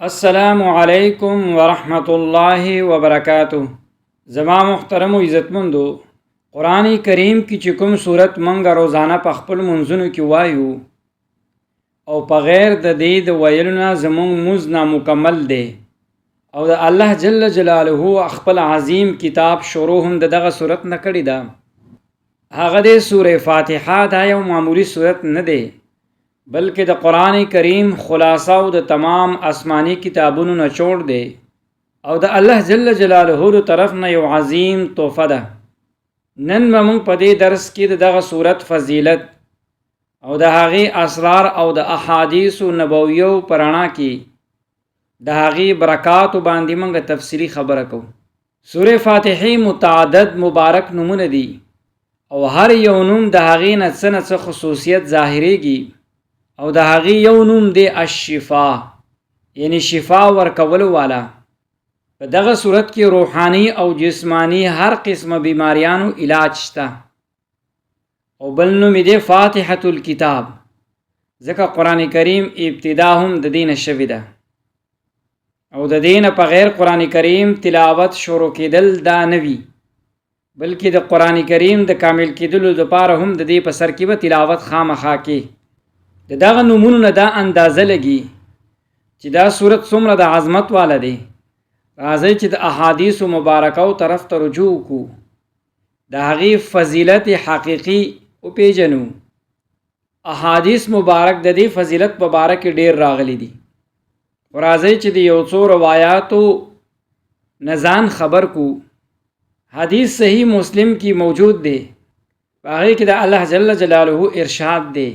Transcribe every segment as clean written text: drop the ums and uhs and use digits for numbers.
السلام علیکم ورحمۃ اللہ وبرکاتہ. زما محترم و عزتمندو، قرآن کریم کی چکم صورت منگا روزانہ پخپل منزنو کی وایو او په غیر د دې د ویلونه زمونږ مز نامکمل دی او د الله جل جلاله خپل عظیم کتاب شروع هم دغه صورت نه کړی ده. هغه د سوره فاتحه دا یو معمولی صورت نه دی، بلکې د قرآن کریم خلاصه او د تمام آسمانی کتابونو نچوړ دی او د الله جل جلاله د طرف نه یو عظیم تحفه ده. نن موږ په دې درس کې دغه صورت فضیلت او د هغې اسرار او د احادیث نبویو پرانا کې د هغې برکاتو باندې موږ تفصیلی خبره کوو. سوره فاتحه متعدد مبارک نومونه دي او هر یو نوم د هغې نه څه نه څه خصوصیت ظاهریږي او د هغې یو نوم دی الشفا، یعنی شفا ورکولو والا. په دغه صورت کې روحانی او جسمانی هر قسمه بیماریانو علاج شته. او بل نوم دی فاتحة الکتاب، ځکه قرآن کریم ابتدا هم د دینه شوی ده او د دینه په غیر قرآن کریم تلاوت شروع کېدل دا نوی، بلکې د قرآن کریم د کامل کېدلو لپاره هم د دې په سر کې به تلاوت خامخا کې. د دغه نومونو نه دا اندازه لګي چې دا صورت څومره د عظمت والا دی. راځئ چې د احادیث مبارکو طرف ته رجوع کو، د هغې فضیلت حقیقي وپیژنو. احادیث مبارک د دې فضیلت په باره کې ډیر راغلی دي. راځئ چې د یو څو روایاتو نه ځان خبر کو. حدیث صحیح مسلم کی موجود دی، په هغې کې د الله جل جلاله ارشاد دی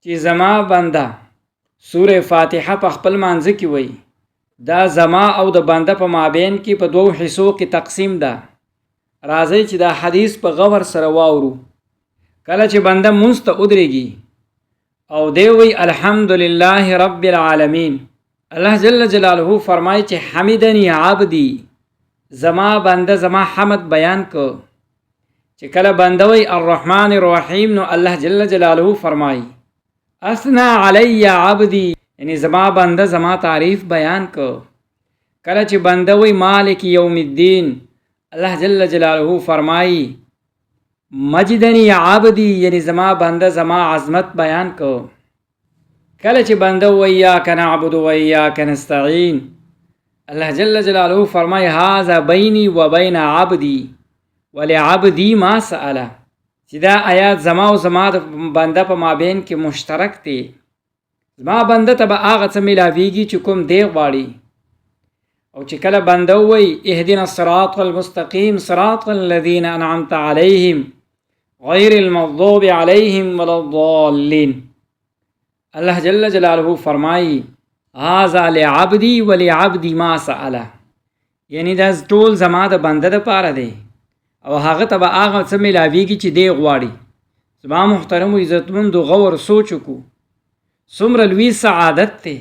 چې زما بنده سوره فاتحه په خپل مانځه کې وایي. دا زما او د بنده په مابین کې په دوو حصو کې تقسیم ده. راځئ چې دا حدیث په غور سره واورو. کله چې بنده مونځ ته ودرېږي او دی وایي الحمدلله رب العالمین، الله جل جلاله فرمایي چې حمدنی عبدی، زما بنده زما حمد بیان کو. چې کله بنده وایي الرحمن الرحیم، نو الله جل جلاله فرمایي اثنا علی عبدی، یعنی زما بنده زما تعریف بیان کو. کله چې بنده وی مالک یوم الدین، الله جل جلاله فرمائی مجدنی عبدی، یعنی زما بنده زما عظمت بیان کو. کله چې بنده وی ایاک نعبد و ایاک نستعین، الله جل جلاله فرمائی هذا بینی و بین عبدی ولعبدی ما سأله، چې دا آیات زما او زما د بنده په مابین کې مشترک دی. زما بنده ته به هغه څه میلاویږي چې کوم دی غواړي. او چې کله بنده ووایي اهدنا الصراط المستقیم صراط الذین انعمت علیهم غیر المغضوب علیهم ولا الضالین، الله جل جلاله فرمایي هذا لعبدی ولعبدی ما سأله، یعنی دا ټول زما د بنده دپاره دی او هغه ته به هغه څه میلاویږي چې دی غواړي. زما محترم و عزتمندو غور سوچ وکړو، څومره لوی سعادت دی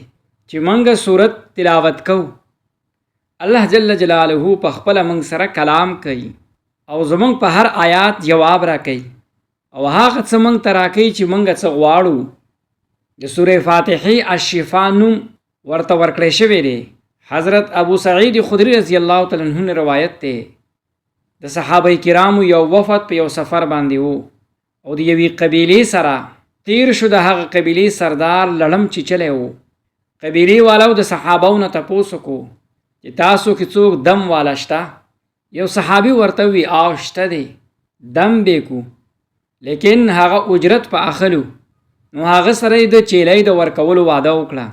چې موږ صورت تلاوت کوو. الله جل جلاله په خپله موږ سره کلام کوي او زموږ په هر آیات جواب را کوي او هغه څه موږ ته راکوي چې موږ څه غواړو. د سوره فاتحې الشفا نوم ورته ورکړی شوی دی. حضرت ابو سعید خدری رضی الله تعالی عنه روایت دی، د صحابه کرامو یو وفد په یو سفر باندې وو او د یوې قبیلې سره تیر شو. د هغه قبیلې سردار لړم چیچلی وو. قبیلې والو د صحابو نه تپوس وکړو چې تاسو کې څوک دم والا شته؟ یو صحابي ورته وی آو شته دی، دم بیکو، لیکن هغه اجرت په اخلو. نو هغه سره یې د چیلۍ د ورکولو واده وکړه.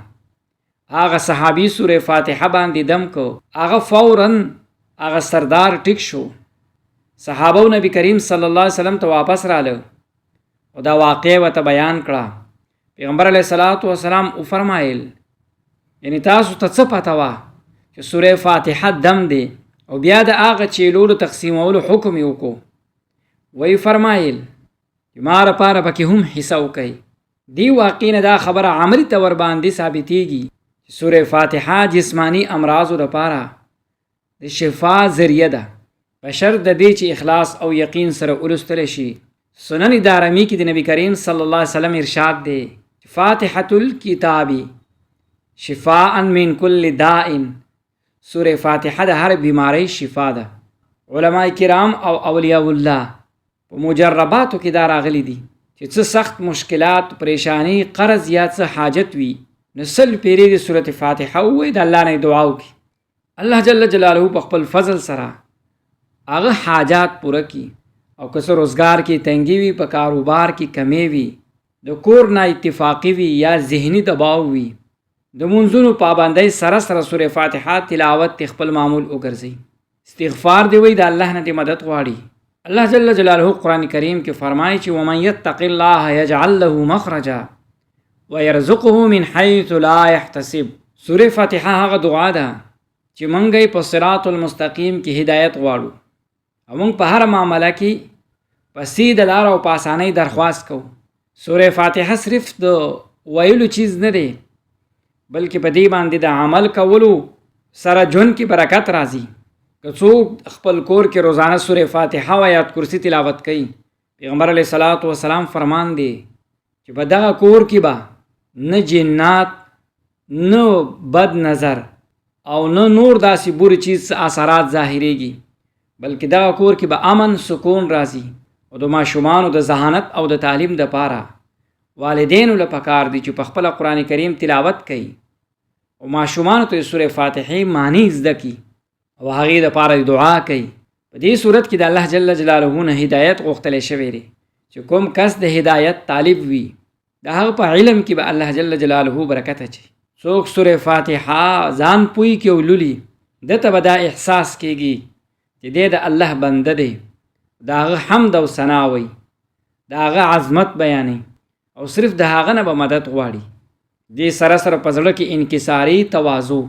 هغه صحابي سوره فاتحه باندې دم کو. هغه فوراً هغه سردار ټیک شو. صحابو نبی کریم صلی الله علیه وسلم ته واپس راله او دا واقع ورته بیان کړه. پیغمبر علیه الصلاۃ والسلام وفرمایل یعنی تاسو ته څه پته وه چې سوره فاتحه دم دی او بیا د هغه چیلو د تقسیمولو حکم یې وکړو. وی فرمایل چې ما لپاره پکې هم حصه وکئ. دی واقع نه دا خبره عملي طور باندې ثابتېږي چې سوره فاتحه جسمانی امراضو لپاره د شفا ذریعه ده، په شرط د دې چې اخلاص او یقین سره ولوستلی شي. سنن دارمی کې د نبی کریم صلی الله علیه وسلم ارشاد دی فاتحة الکتابی، شفاء من کل داء. سوره فاتحه د هر بیماری شفا ده. علما کرام او اولیاء الله په مجرباتو کې دا راغلي دي چې څه سخت مشکلات، پریشانی، قرض یا څه حاجت وي نو سل پیری د سوره فاتحه ووایي، د الله نه دعا وکړي. الله جل جلاله په خپل فضل سره هغه حاجات پوره کړي. او که څه روزګار کې تنګي وي، په کاروبار کې کمی وي، د کور نه اتفاقي وي یا ذهني دباو وي، د منځونو پابندۍ سره سره سوره فاتحه تلاوت خپل معمول وګرځي. استغفار دی وی، د الله نه مدد غواړي. الله جل جلاله قرآن کریم کې فرمایي چې ومن یتق الله یجعل له مخرجا ويرزقه من حيث لا يحتسب. سوره فاتحه هغه دعا ده چې مونږ په صراط المستقیم کې هدایت غواړو او مونږ په هر معامله کې په سیده لار او په اسانۍ درخواست کوو. سوره فاتحه صرف د ویلو چیز نه دی، بلکې په دې باندې د عمل کولو سره ژوند کې برکت راځي. که څوک خپل کور کې روزانه سوره فاتحه او آیات کرسی تلاوت کوي، پیغمبر علیه الصلاۃ والسلام فرمان دی چې په دغه کور کې به نه جنات، نه بد نظر او نه نور داسې بری چیز اثرات ظاهریږي، بلکې دغه کور کې به امن سکون راځي. او د ماشومانو د ذهانت او د تعلیم دپاره والدینو له پکار دي چې په خپله قرآن کریم تلاوت کوي او ماشومانو ته د سوره فاتحې معنی زده کړي او هغې دپاره دعا کوي. په دې صورت کې د الله جل جلاله نه هدایت غوښتلی شوی دی چې کوم کس د هدایت طالب وي د هغه په علم کې به الله جل جلاله برکت اچي. څوک سوره فاتحه ځان پوي کې ولولي، دته به دا احساس کېږي چې دی د الله بنده دی، د هغه حمد او ثنا وي، د هغه عظمت بیانوي او صرف د هغه نه به مدد غواړي. دې سره سره په زړه کې انکساري تواضع،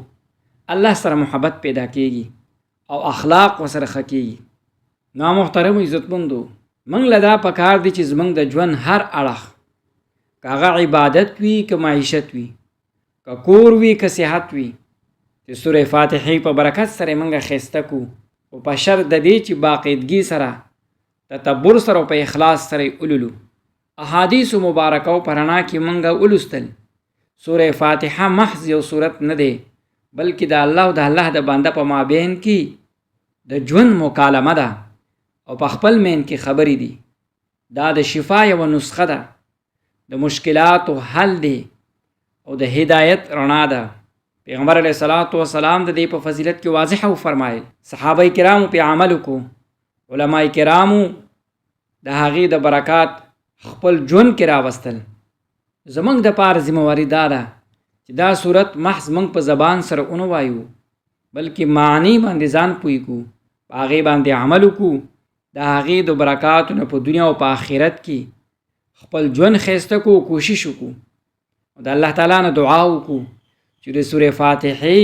الله سره محبت پیدا کېږي او اخلاق ورسره ښه کېږي. نو محترمو عزتمندو، موږ له دا پکار دي چې زموږ د ژوند هر اړخ، که هغه عبادت وي، که معیشت وي، که کور وي، که صحت وي، چې سوره فاتحې په برکت سره موږ ښایسته کړو او په شرط د دې چې باقاعدګي سره، تدبر سره او په اخلاص سره یې ولولو. احادیثو مبارکو په رڼا کې موږ ولوستل سوره فاتحه محض یو صورت نه دی، بلکې د الله او د الله د بنده په مابین کې د ژوند مکالمه ده او په خپل مین کې خبرې دي. دا د شفا یوه نسخه ده، د مشکلاتو حل دی او د هدایت رڼا ده. پیغمبر علیه الصلاۃ والسلام د دې په فضیلت کې واضح وفرمایل. صحابه کرامو په عمل وکړو، علما کرامو د هغې د برکات خپل ژوند کې راوستل. زمونږ د پاره ذمہواري دا ده چې دا صورت محض موږ په زبان سره ونه وایو، بلکې معنی باندې ځان پوی کړو، په هغې باندې عمل وکړو، د هغې د برکاتو نه په دنیا او په آخرت کې خپل ژوند ښایسته کړو، کوشش وکړو او د الله تعالی نه دعا وکړو چې د سورې فاتحې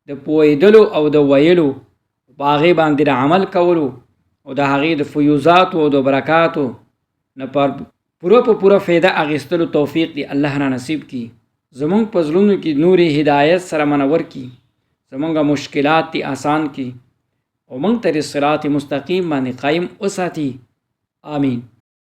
د پوهېدلو او د ویلو، په هغې باندې د عمل کولو او د هغې د فیوزاتو او د برکاتو نه پر پوره فایده اخیستلو توفیق دی الله را نصیب کی. زمونږ په زړونو کې نورې هدایت سره منور کی، زمونږ مشکلات تی آسان کی او موږ ته د صراط مستقیم باندې قایم وساتي. آمین.